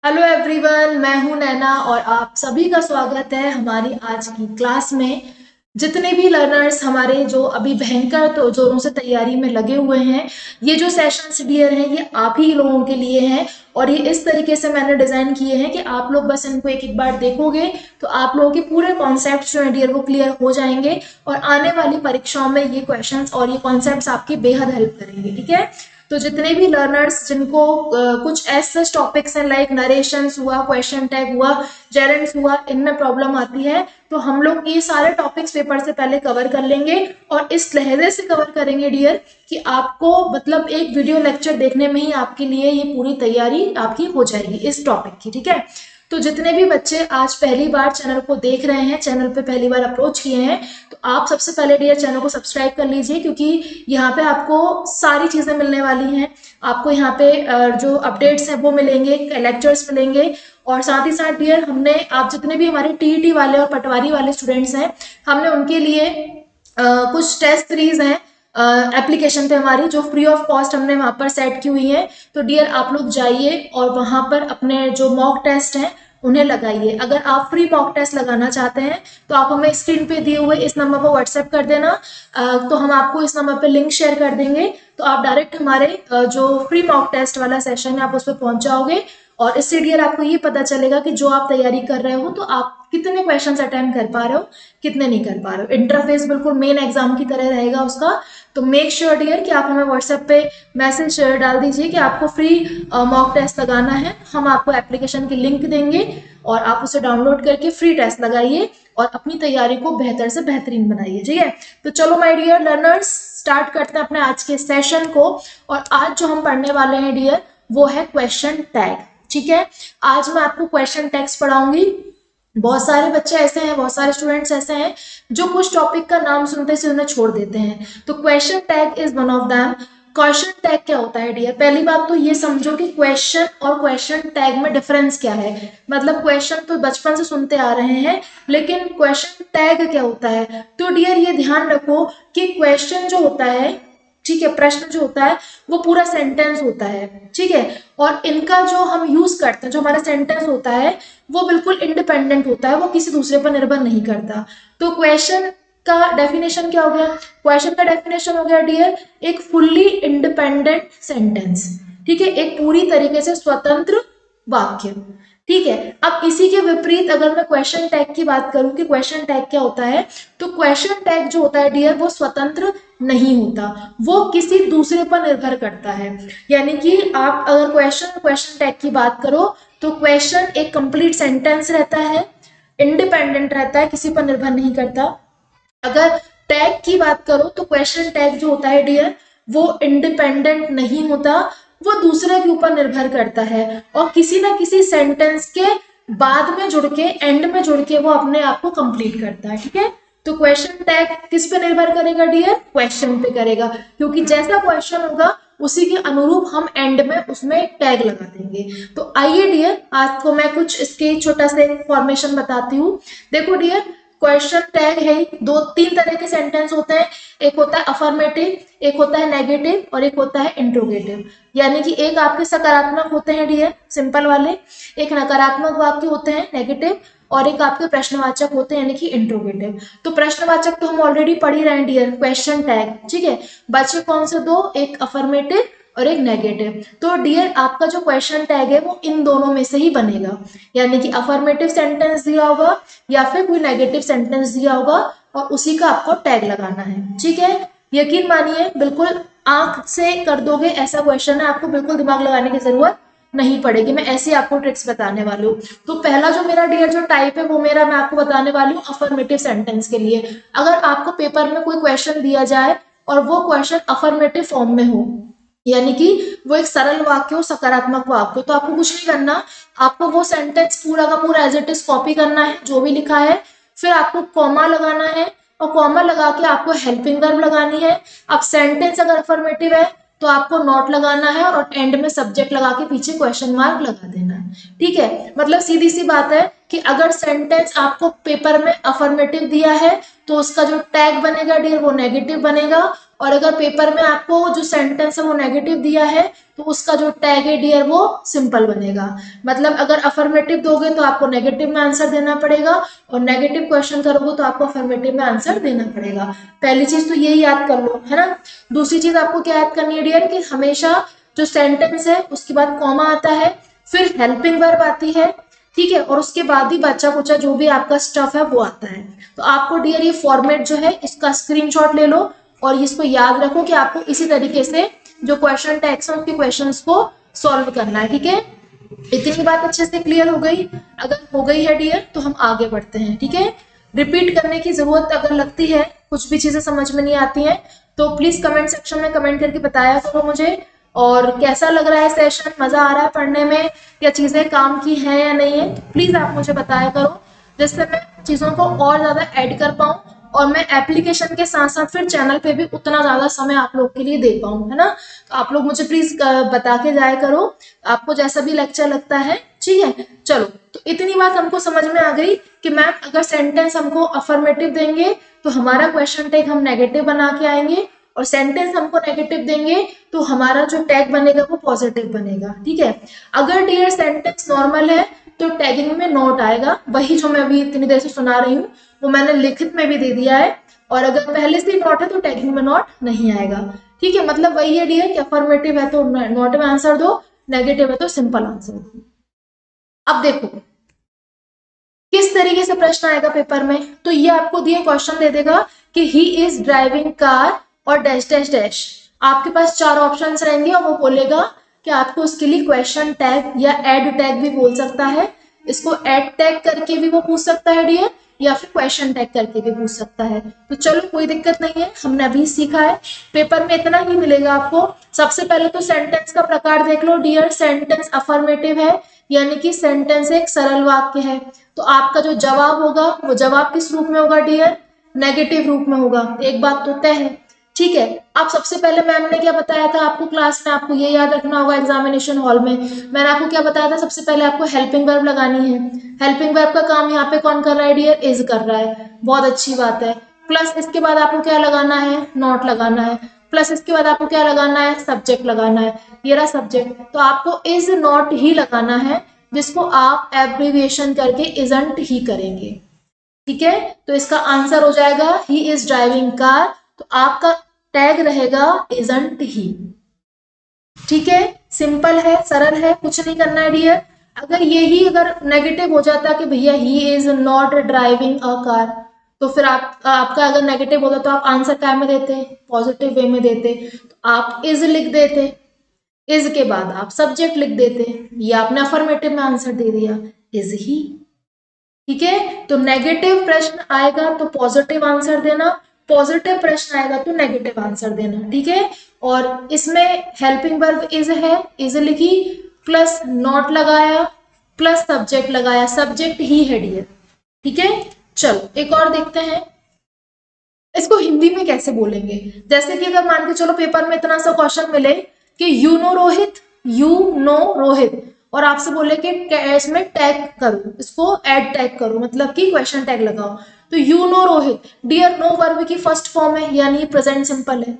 Hello everyone, मैं हूं नैना और आप सभी का स्वागत है हमारी आज की क्लास में। जितने भी लर्नर्स हमारे जो अभी भयंकर तो जोरों से तैयारी में लगे हुए हैं, ये जो सेशंस डियर हैं ये आप ही लोगों के लिए हैं। और ये इस तरीके से मैंने डिजाइन किए हैं कि आप लोग बस इनको एक एक बार देखोगे तो आप लोगों के पूरे कॉन्सेप्ट जो है डियर वो क्लियर हो जाएंगे और आने वाली परीक्षाओं में ये क्वेश्चंस और ये कॉन्सेप्ट्स आपकी बेहद हेल्प करेंगे। ठीक है, तो जितने भी लर्नर्स जिनको कुछ ऐसे टॉपिक्स हैं लाइक नरेशंस हुआ, क्वेश्चन टैग हुआ, जेरेंट्स हुआ, इनमें प्रॉब्लम आती है तो हम लोग ये सारे टॉपिक्स पेपर से पहले कवर कर लेंगे और इस लहजे से कवर करेंगे डियर कि आपको मतलब एक वीडियो लेक्चर देखने में ही आपके लिए ये पूरी तैयारी आपकी हो जाएगी इस टॉपिक की। ठीक है, तो जितने भी बच्चे आज पहली बार चैनल को देख रहे हैं, चैनल पे पहली बार अप्रोच किए हैं, तो आप सबसे पहले डियर चैनल को सब्सक्राइब कर लीजिए क्योंकि यहाँ पे आपको सारी चीजें मिलने वाली हैं। आपको यहाँ पे जो अपडेट्स हैं वो मिलेंगे, लेक्चर्स मिलेंगे और साथ ही साथ डियर हमने आप जितने भी हमारे टीईटी वाले और पटवारी वाले स्टूडेंट्स हैं, हमने उनके लिए कुछ टेस्ट सीरीज हैं एप्लीकेशन पे हमारी जो फ्री ऑफ कॉस्ट हमने वहां पर सेट की हुई है। तो डियर आप लोग जाइए और वहां पर अपने जो मॉक टेस्ट हैं उन्हें लगाइए। अगर आप फ्री मॉक टेस्ट लगाना चाहते हैं तो आप हमें स्क्रीन पे दिए हुए इस नंबर पर व्हाट्सएप कर देना, तो हम आपको इस नंबर पे लिंक शेयर कर देंगे। तो आप डायरेक्ट हमारे जो फ्री मॉक टेस्ट वाला सेशन है आप उस पर पहुंच जाओगे और इससे डियर आपको ये पता चलेगा कि जो आप तैयारी कर रहे हो तो आप कितने क्वेश्चंस अटेम्प्ट कर पा रहे हो, कितने नहीं कर पा रहे हो। इंटरफेस बिल्कुल मेन एग्जाम की तरह रहेगा उसका। तो मेक श्योर डियर कि आप हमें व्हाट्सएप पे मैसेज डाल दीजिए कि आपको फ्री मॉक टेस्ट लगाना है। हम आपको एप्लीकेशन की लिंक देंगे और आप उसे डाउनलोड करके फ्री टेस्ट लगाइए और अपनी तैयारी को बेहतर से बेहतरीन बनाइए। ठीक है, तो चलो माय डियर लर्नर्स स्टार्ट करते हैं अपने आज के सेशन को। और आज जो हम पढ़ने वाले हैं डियर वो है क्वेश्चन टैग। ठीक है, आज मैं आपको क्वेश्चन टैग्स पढ़ाऊंगी। बहुत सारे बच्चे ऐसे हैं, बहुत सारे स्टूडेंट्स ऐसे हैं जो कुछ टॉपिक का नाम सुनते से उन्हें छोड़ देते हैं। तो question tag is one of them. Question tag क्या होता है डियर? पहली बात तो ये समझो कि क्वेश्चन और क्वेश्चन टैग में डिफरेंस क्या है। मतलब क्वेश्चन तो बचपन से सुनते आ रहे हैं, लेकिन क्वेश्चन टैग क्या होता है? तो डियर ये ध्यान रखो कि क्वेश्चन जो होता है, ठीक है, प्रश्न जो होता है वो पूरा सेंटेंस होता है। ठीक है, और इनका जो हम यूज करते हैं, जो हमारा सेंटेंस होता है वो बिल्कुल इंडिपेंडेंट होता है, वो किसी दूसरे पर निर्भर नहीं करता। तो क्वेश्चन का डेफिनेशन क्या हो गया? क्वेश्चन का डेफिनेशन हो गया डियर एक फुल्ली इंडिपेंडेंट सेंटेंस। ठीक है, एक पूरी तरीके से स्वतंत्र वाक्य। ठीक है, अब इसी के विपरीत अगर मैं क्वेश्चन टैग की बात करूं कि क्वेश्चन टैग क्या होता है, तो क्वेश्चन टैग जो होता है डियर वो स्वतंत्र नहीं होता, वो किसी दूसरे पर निर्भर करता है। यानी कि आप अगर क्वेश्चन टैग की बात करो तो क्वेश्चन एक कंप्लीट सेंटेंस रहता है, इंडिपेंडेंट रहता है, किसी पर निर्भर नहीं करता। अगर टैग की बात करो तो क्वेश्चन टैग जो होता है डियर वो इंडिपेंडेंट नहीं होता, वो दूसरे के ऊपर निर्भर करता है और किसी ना किसी सेंटेंस के बाद में जुड़ के, एंड में जुड़ के वो अपने आप को कंप्लीट करता है। ठीक है, तो क्वेश्चन टैग किस पे निर्भर करेगा डियर? क्वेश्चन पे करेगा, क्योंकि जैसा क्वेश्चन होगा उसी के अनुरूप हम एंड में उसमें टैग लगा देंगे। तो आइए डियर आज को मैं कुछ इसके छोटा सा फॉर्मेशन बताती हूँ। देखो डियर, क्वेश्चन टैग है दो तीन तरह के सेंटेंस होते हैं। एक होता है अफर्मेटिव, एक होता है नेगेटिव और एक होता है इंट्रोगेटिव। यानी कि एक आपके सकारात्मक होते हैं डियर सिंपल वाले, एक नकारात्मक वाक्य होते हैं नेगेटिव, और एक आपके प्रश्नवाचक होते हैं यानी कि इंट्रोगेटिव। तो प्रश्नवाचक तो हम ऑलरेडी पढ़ ही रहे हैं डियर, क्वेश्चन टैग। ठीक है, बचे कौन से दो? एक अफर्मेटिव और एक नेगेटिव। तो डियर आपका जो क्वेश्चन टैग है वो इन दोनों में से ही बनेगा, यानी कि अफर्मेटिव सेंटेंस दिया होगा या फिर कोई नेगेटिव सेंटेंस दिया होगा और उसी का आपको टैग लगाना है। ठीक है, यकीन मानिए बिल्कुल आंख से कर दोगे ऐसा क्वेश्चन है, आपको बिल्कुल दिमाग लगाने की जरूरत नहीं पड़ेगी। मैं ऐसे आपको ट्रिक्स बताने वाली हूँ। तो पहला जो मेरा डियर जो टाइप है वो मेरा मैं आपको बताने वाली हूँ अफर्मेटिव सेंटेंस के लिए। अगर आपको पेपर में कोई क्वेश्चन दिया जाए और वो क्वेश्चन अफर्मेटिव फॉर्म में हो, यानी कि वो एक सरल वाक्य हो, सकारात्मक वाक्य हो, तो आपको कुछ नहीं करना, आपको वो सेंटेंस पूरा का पूरा एज इट इज कॉपी करना है जो भी लिखा है, फिर आपको कॉमा लगाना है और कॉमा लगा के आपको हेल्पिंग वर्ब लगानी है। अब सेंटेंस अगर अफर्मेटिव है तो आपको नॉट लगाना है और एंड में सब्जेक्ट लगा के पीछे क्वेश्चन मार्क लगा देना है। ठीक है, मतलब सीधी सी बात है कि अगर सेंटेंस आपको पेपर में अफर्मेटिव दिया है तो उसका जो टैग बनेगा डियर वो नेगेटिव बनेगा, और अगर पेपर में आपको जो सेंटेंस है वो नेगेटिव दिया है तो उसका जो टैग है डियर वो सिंपल बनेगा। मतलब अगर अफर्मेटिव दोगे तो आपको नेगेटिव में आंसर देना पड़ेगा और नेगेटिव क्वेश्चन करोगे तो आपको अफर्मेटिव में आंसर देना पड़ेगा। पहली चीज तो यही याद कर लो, है ना। दूसरी चीज आपको क्या याद करनी है डियर कि हमेशा जो सेंटेंस है उसके बाद कॉमा आता है, फिर हेल्पिंग वर्ब आती है, ठीक है, और उसके बाद ही बच्चा कुचा जो भी आपका स्टफ है वो आता है। तो आपको डियर ये फॉर्मेट जो है इसका स्क्रीनशॉट ले लो और इसको याद रखो कि आपको इसी तरीके से जो क्वेश्चन टैग्स हैं उसके क्वेश्चंस को सॉल्व करना है, ठीक है। इतनी बात अच्छे से क्लियर हो गई? अगर हो गई है डियर तो हम आगे बढ़ते हैं, ठीक है। रिपीट करने की जरूरत अगर लगती है, कुछ भी चीजें समझ में नहीं आती हैं तो प्लीज कमेंट सेक्शन में कमेंट करके बताया करो मुझे। और कैसा लग रहा है सेशन, मजा आ रहा है पढ़ने में या चीजें काम की हैं या नहीं है, तो प्लीज आप मुझे बताया करो जिससे मैं चीजों को और ज्यादा ऐड कर पाऊँ और मैं एप्लीकेशन के साथ साथ फिर चैनल पे भी उतना ज्यादा समय आप लोग के लिए दे पाऊँ, है ना। तो आप लोग मुझे प्लीज बता के जाया करो आपको जैसा भी लेक्चर लगता है, ठीक है। चलो, तो इतनी बात हमको समझ में आ गई कि मैम अगर सेंटेंस हमको अफर्मेटिव देंगे तो हमारा क्वेश्चन टैग हम नेगेटिव बना के आएंगे और सेंटेंस हमको नेगेटिव देंगे तो हमारा जो टैग बनेगा वो पॉजिटिव बनेगा, ठीक है। अगर डियर सेंटेंस नॉर्मल है तो टैगिंग में नॉट आएगा, वही जो मैं अभी इतनी देर से सुना रही हूँ वो मैंने लिखित में भी दे दिया है। और अगर पहले से नॉट है तो टैगिंग में नॉट नहीं आएगा, ठीक है। मतलब वही है डियर कि अफर्मेटिव है तो नॉट में आंसर दो, नेगेटिव है तो सिंपल आंसर दो। अब देखो किस तरीके से प्रश्न आएगा पेपर में, तो ये आपको दिए क्वेश्चन दे देगा कि ही इज ड्राइविंग कार और डैश डैश डैश। आपके पास 4 ऑप्शंस रहेंगे और वो बोलेगा कि आपको उसके लिए क्वेश्चन टैग या एड टैग भी बोल सकता है, इसको एड टैग करके भी वो पूछ सकता है डियर, या फिर क्वेश्चन टैग करके भी पूछ सकता है। तो चलो कोई दिक्कत नहीं है, हमने अभी सीखा है, पेपर में इतना ही मिलेगा आपको। सबसे पहले तो सेंटेंस का प्रकार देख लो डियर, सेंटेंस अफर्मेटिव है यानी कि सेंटेंस एक सरल वाक्य है, तो आपका जो जवाब होगा वो जवाब किस रूप में होगा डियर, नेगेटिव रूप में होगा, एक बात तो तय है, ठीक है। अब सबसे पहले मैम ने क्या बताया था आपको क्लास में, आपको ये याद रखना होगा एग्जामिनेशन हॉल में मैंने आपको क्या बताया था, सबसे पहले आपको हेल्पिंग वर्ब लगानी है। हेल्पिंग वर्ब का काम यहाँ पे कौन कर रहा है डियर, इज कर रहा है, बहुत अच्छी बात है। प्लस इसके बाद आपको क्या लगाना है, नॉट लगाना है। प्लस इसके बाद आपको क्या लगाना है, सब्जेक्ट लगाना है, ये रहा सब्जेक्ट। तो आपको इज नॉट ही लगाना है जिसको आप एब्रिविएशन करके इजंट ही करेंगे, ठीक है। तो इसका आंसर हो जाएगा ही इज ड्राइविंग कार, तो आपका टैग रहेगा इजंट ही, ठीक है। सिंपल है, सरल है, कुछ नहीं करना है डियर। अगर यही अगर नेगेटिव हो जाता कि भैया he is not driving a car, तो फिर आपका अगर नेगेटिव होता तो आप आंसर क्या में देते, पॉजिटिव वे में देते, तो आप इज लिख देते, इज के बाद आप सब्जेक्ट लिख देते, ये आपने अफर्मेटिव में आंसर दे दिया, इज ही, ठीक है। तो नेगेटिव प्रश्न आएगा तो पॉजिटिव आंसर देना, पॉजिटिव प्रश्न आएगा तो नेगेटिव आंसर देना, ठीक है। और इसमें हेल्पिंग वर्ब इज है, इज लिखी, प्लस नॉट लगाया, प्लस सब्जेक्ट लगाया, सब्जेक्ट ही है डियर, ठीक है। चलो एक और देखते हैं इसको हिंदी में कैसे बोलेंगे। जैसे कि अगर मान के चलो पेपर में इतना सा क्वेश्चन मिले कि you know Rohit, you know Rohit, और आपसे बोले कि इसमें टैग करो, इसको ऐड टैग करो, मतलब कि क्वेश्चन टैग लगाओ, तो you know Rohit dear, no verb की फर्स्ट फॉर्म है यानी प्रेजेंट सिंपल है,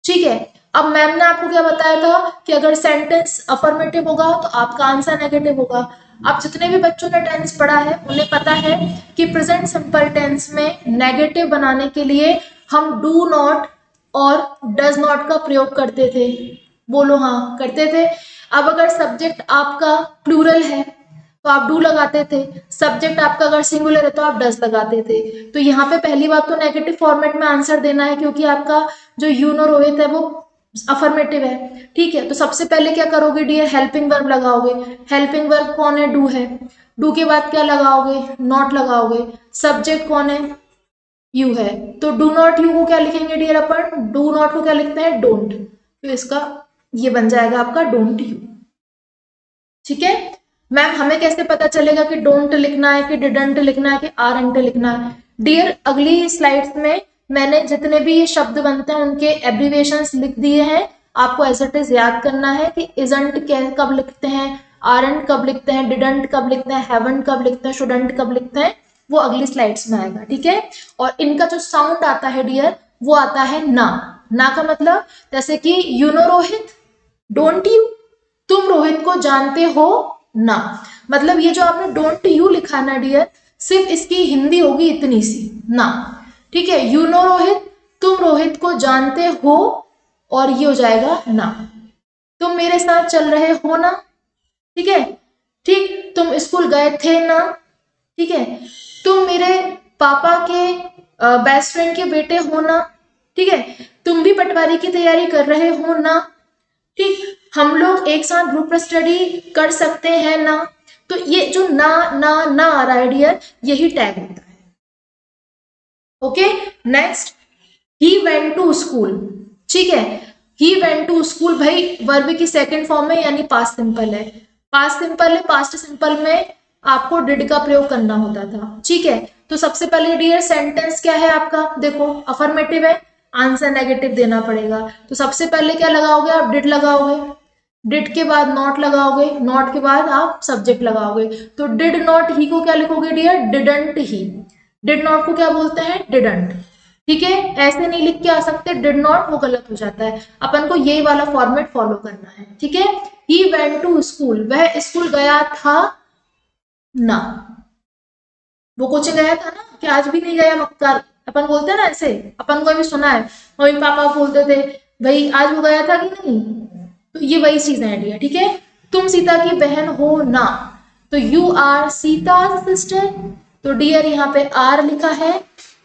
ठीक है। अब मैम ने आपको क्या बताया था कि अगर सेंटेंस अफर्मेटिव होगा तो आपका आंसर नेगेटिव होगा। अब जितने भी बच्चों ने टेंस पढ़ा है उन्हें पता है कि प्रेजेंट सिंपल टेंस में नेगेटिव बनाने के लिए हम डू नॉट और डज नॉट का प्रयोग करते थे, बोलो हाँ करते थे। अब अगर सब्जेक्ट आपका प्लूरल है तो आप डू लगाते थे, सब्जेक्ट आपका अगर सिंगुलर है तो आप डज लगाते थे। तो यहाँ पे पहली बात तो नेगेटिव फॉर्मेट में आंसर देना है क्योंकि आपका जो यू नो रोहित है वो अफर्मेटिव है, ठीक है। तो सबसे पहले क्या करोगे डियर, हेल्पिंग वर्ब लगाओगे, हेल्पिंग वर्ब कौन है, डू है, डू के बाद क्या लगाओगे, नॉट लगाओगे, सब्जेक्ट कौन है, यू है, तो डू नॉट यू को क्या लिखेंगे डियर अपन, डू नॉट को क्या लिखते हैं, डोंट, तो इसका ये बन जाएगा आपका डोंट यू, ठीक है। मैम हमें कैसे पता चलेगा कि डोंट लिखना है कि डिडंट लिखना है कि आरंट लिखना है डियर, अगली स्लाइड्स में मैंने जितने भी ये शब्द बनते हैं उनके एब्रीविएशंस लिख दिए हैं, आपको एज इट इज याद करना है कि इजंट कब लिखते हैं, आरंट कब लिखते हैं, डिडंट कब लिखते हैं, हैवंट कब लिखते हैं, शुडंट कब लिखते हैं, वो अगली स्लाइड्स में आएगा, ठीक है। और इनका जो साउंड आता है डियर वो आता है ना, ना का मतलब जैसे कि you know Rohit, don't you, तुम रोहित को जानते हो ना। मतलब ये जो आपने डोंट यू लिखा ना डियर, सिर्फ इसकी हिंदी होगी इतनी सी, ना। ठीक है, यू नो रोहित, तुम रोहित को जानते हो, और ये हो जाएगा ना। तुम मेरे साथ चल रहे हो ना, ठीक है। ठीक, तुम स्कूल गए थे ना, ठीक है। तुम मेरे पापा के बेस्ट फ्रेंड के बेटे हो ना, ठीक है। तुम भी पटवारी की तैयारी कर रहे हो ना, ठीक। हम लोग एक साथ ग्रुप स्टडी कर सकते हैं ना। तो ये जो ना ना ना आ रहा है डियर, यही टैग होता है। Okay, next, he went to school, ठीक है। ही वेंट टू स्कूल, भाई वर्ब की सेकंड फॉर्म में यानी पास्ट सिंपल है। पास्ट सिंपल है, पास्ट सिंपल में आपको डिड का प्रयोग करना होता था, ठीक है। तो सबसे पहले डियर सेंटेंस क्या है आपका, देखो अफर्मेटिव है, आंसर नेगेटिव देना पड़ेगा। तो सबसे पहले क्या लगाओगे आप, डिड लगाओगे, डिड के बाद नॉट लगाओगे, नॉट के बाद आप सब्जेक्ट लगाओगे। तो डिड नॉट ही को क्या लिखोगे dear, didn't he. Did not को क्या बोलते हैं, डिडंट, ठीक है। ऐसे नहीं लिख के आ सकते डिड नॉट, वो गलत हो जाता है। अपन को यही वाला फॉर्मेट फॉलो करना है, ठीक है। ही वेंट टू स्कूल, वह स्कूल गया था ना। वो कोचिंग गया था ना, कि आज भी नहीं गया मक्कार, अपन बोलते हैं ना ऐसे, अपन को भी सुना है मम्मी पापा बोलते थे भाई आज वो गया था कि नहीं। तो ये वही चीज है डियर, ठीक है। तुम सीता की बहन हो ना, तो यू आर सीता सिस्टर। तो डियर यहाँ पे आर लिखा है,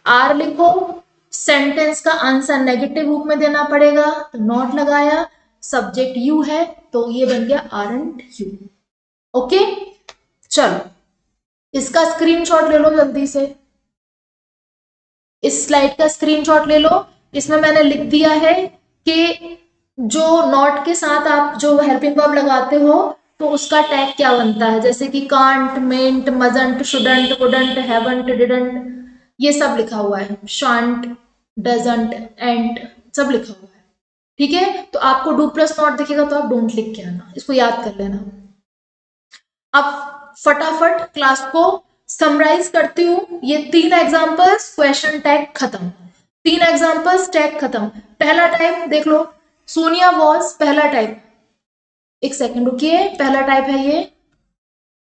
आर लिखो। सेंटेंस का आंसर नेगेटिव रूप में देना पड़ेगा, तो नॉट लगाया, सब्जेक्ट यू है, तो ये बन गया आरंट यू। ओके, चलो इसका स्क्रीनशॉट ले लो जल्दी से, इस स्लाइड का स्क्रीनशॉट ले लो। इसमें मैंने लिख दिया है कि जो नॉट के साथ आप जो हेल्पिंग वर्ब लगाते हो तो उसका टैग क्या बनता है, जैसे कि can't, mayn't, mustn't, shouldn't, wouldn't, haven't, didn't, ये सब लिखा हुआ है। शांट, डजंट, एंट, सब लिखा हुआ है, ठीक है। तो आपको डू प्लस नॉट दिखेगा तो आप डोंट लिख के आना, इसको याद कर लेना। अब फटाफट क्लास को समराइज करती हूँ। ये 3 एग्जांपल्स, क्वेश्चन टैग खत्म। 3 एग्जांपल्स, टैग खत्म। पहला टाइप देख लो, सोनिया वॉज, पहला टाइप, एक सेकंड रुकिए, पहला टाइप है ये,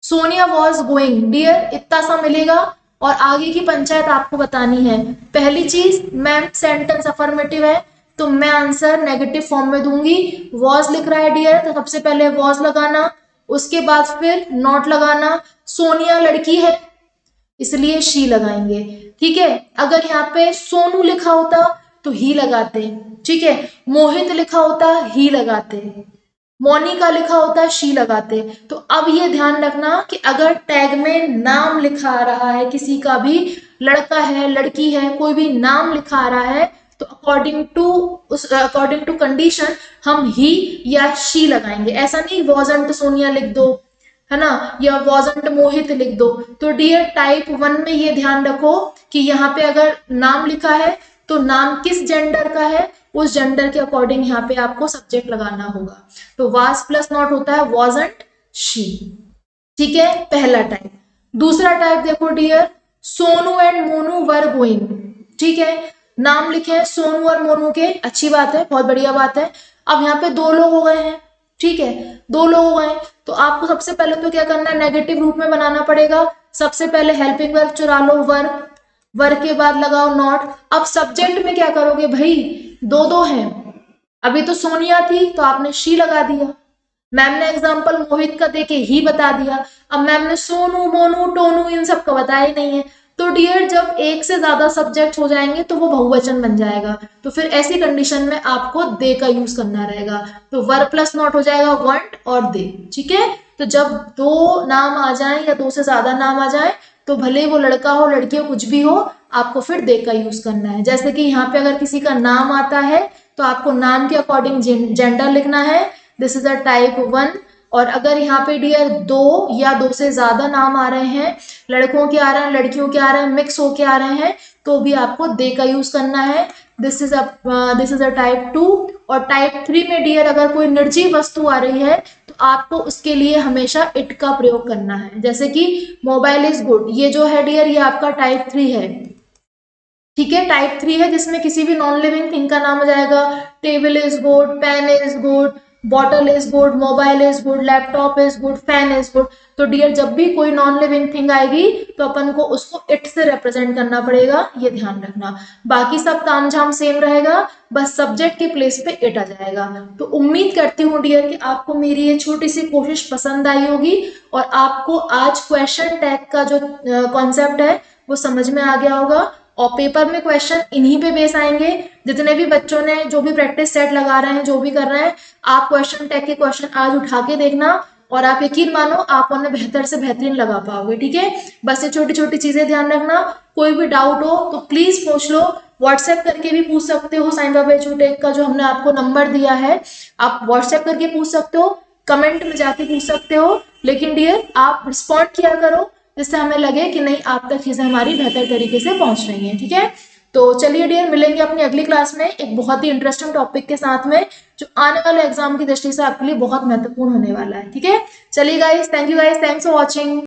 सोनिया वॉज गोइंग। डियर इतना सा मिलेगा और आगे की पंचायत आपको बतानी है। पहली चीज, मैम सेंटेंस अफर्मेटिव है तो मैं आंसर नेगेटिव फॉर्म में दूंगी। वॉज लिख रहा है डियर, तो सबसे पहले वॉज लगाना, उसके बाद फिर नॉट लगाना। सोनिया लड़की है इसलिए शी लगाएंगे, ठीक है। अगर यहाँ पे सोनू लिखा होता तो ही लगाते, ठीक है। मोहित लिखा होता ही लगाते, मोनिका लिखा होता शी लगाते। तो अब ये ध्यान रखना कि अगर टैग में नाम लिखा आ रहा है किसी का भी, लड़का है, लड़की है, कोई भी नाम लिखा आ रहा है, तो अकॉर्डिंग टू कंडीशन हम ही या शी लगाएंगे। ऐसा नहीं वॉजंट सोनिया लिख दो, है ना, या वॉजंट मोहित लिख दो। तो डियर टाइप 1 में ये ध्यान रखो कि यहाँ पे अगर नाम लिखा है तो नाम किस जेंडर का है, उस जेंडर के अकॉर्डिंग यहाँ पे आपको सब्जेक्ट लगाना होगा। तो वाज प्लस नॉट होता है वॉजंट शी, ठीक है, पहला टाइप। दूसरा टाइप देखो dear, Sonu and Monu were going, ठीक है। नाम लिखे हैं सोनू और मोनू के, अच्छी बात है, बहुत बढ़िया बात है। अब यहाँ पे 2 लोग हो गए हैं, ठीक है, 2 लोग हो गए, तो आपको सबसे पहले तो क्या करना है, नेगेटिव रूप में बनाना पड़ेगा। सबसे पहले हेल्पिंग वर्ब चुरा लो, वर्ब, वर्ब के बाद लगाओ नॉट। अब सब्जेक्ट में क्या करोगे भाई, 2 हैं, अभी तो सोनिया थी तो आपने शी लगा दिया, मैम ने एग्जाम्पल मोहित का देके ही बता दिया, अब मैम ने सोनू, मोनू, टोनू इन सब का बताया ही नहीं है। तो डियर जब एक से ज्यादा सब्जेक्ट हो जाएंगे तो वो बहुवचन बन जाएगा, तो फिर ऐसी कंडीशन में आपको दे का यूज करना रहेगा। तो वर्ब प्लस नॉट हो जाएगा वंट और दे, ठीक है। तो जब 2 नाम आ जाए या 2 से ज्यादा नाम आ जाए तो भले वो लड़का हो, लड़की हो, कुछ भी हो, आपको फिर दे का यूज करना है। जैसे कि यहाँ पे अगर किसी का नाम आता है तो आपको नाम के अकॉर्डिंग जेंडर लिखना है, दिस इज अ टाइप 1। और अगर यहाँ पे डियर 2 या 2 से ज्यादा नाम आ रहे हैं, लड़कों के आ रहे हैं, लड़कियों के आ रहे हैं, मिक्स होके आ रहे हैं, तो भी आपको दे का यूज करना है। This is a type 2। और टाइप 3 में डियर अगर कोई निर्जीव वस्तु आ रही है तो आपको उसके लिए हमेशा इट का प्रयोग करना है। जैसे कि मोबाइल इज गुड, ये जो है डियर ये आपका टाइप 3 है, ठीक है। टाइप 3 है जिसमें किसी भी नॉन लिविंग थिंग का नाम आ जाएगा। Table is good, pen is good, bottle is good, mobile is good, laptop is good, fan is good. तो डियर जब भी कोई नॉन लिविंग थिंग आएगी तो अपन को उसको इट से रिप्रेजेंट करना पड़ेगा, ये ध्यान रखना। बाकी सब तामझाम सेम रहेगा, बस सब्जेक्ट के प्लेस पे इट आ जाएगा। तो उम्मीद करती हूँ डियर कि आपको मेरी ये छोटी सी कोशिश पसंद आई होगी और आपको आज क्वेश्चन टैग का जो कॉन्सेप्ट है वो समझ में आ गया होगा। और पेपर में क्वेश्चन इन्हीं पे बेस आएंगे। जितने भी बच्चों ने जो भी प्रैक्टिस सेट लगा रहे हैं, जो भी कर रहे हैं, आप क्वेश्चन टैग के क्वेश्चन आज उठा के देखना और आप यकीन मानो आप उन्हें बेहतर से बेहतरीन लगा पाओगे। ठीक है, बस ये छोटी छोटी चीजें ध्यान रखना। कोई भी डाउट हो तो प्लीज पूछ लो, व्हाट्सएप करके भी पूछ सकते हो। साईं बाबा एजुटेक का जो हमने आपको नंबर दिया है, आप व्हाट्सएप करके पूछ सकते हो, कमेंट में जाके पूछ सकते हो। लेकिन डियर आप रिस्पॉन्ड किया करो जिससे हमें लगे कि नहीं आप तक चीजें हमारी बेहतर तरीके से पहुंच रही हैं। ठीक है, तो चलिए डियर मिलेंगे अपनी अगली क्लास में एक बहुत ही इंटरेस्टिंग टॉपिक के साथ में, जो आने वाले एग्जाम की दृष्टि से आपके लिए बहुत महत्वपूर्ण होने वाला है। ठीक है, चलिए guys, thank you guys, thanks for watching.